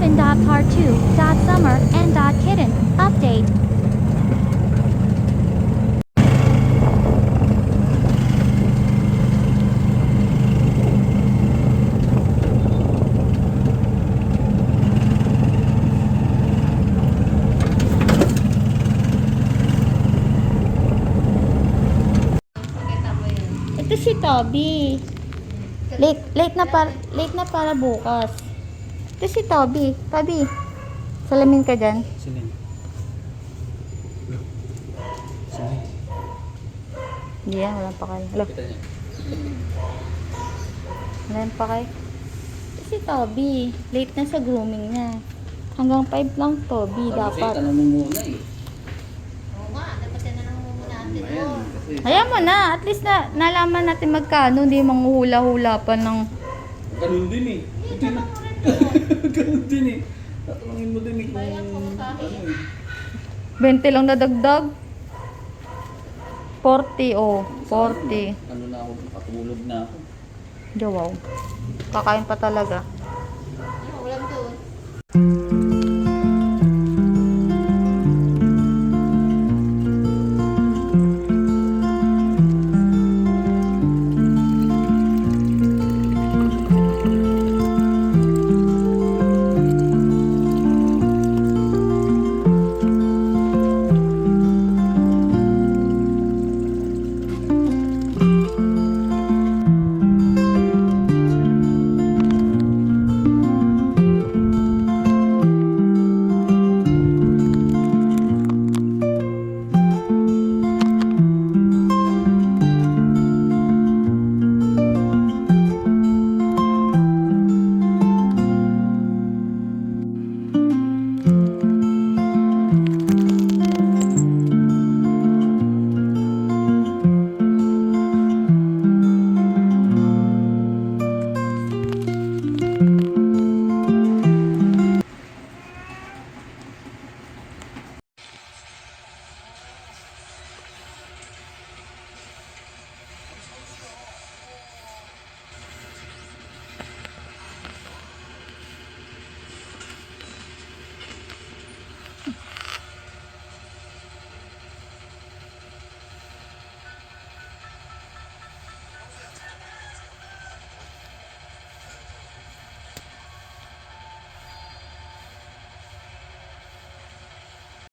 7.part2.summer and .kitten update. Ito si Toby. Late na para bukas. Ito si Toby. Toby, salamin ka dyan. Sinin. Sinin. Hindi yan, walang pakay. Hello. Kita niya. Walang pakay. Ito si Toby. Late na sa grooming niya. Hanggang 5 lang, Toby, dapat. Tanong mo muna eh. Oo nga, dapat yan na lang muna natin. Ayan, kasi Hayaan mo na. At least na nalaman natin magkano. Hindi manguhula-hula pa ng... ganun din eh. Hindi na. Ganun din eh. Tatanungin mo din eh kung ano eh. 20 lang nadagdag. 40, oh. 40. Ano na ako, patulog na ako. Wow. Kakain pa talaga.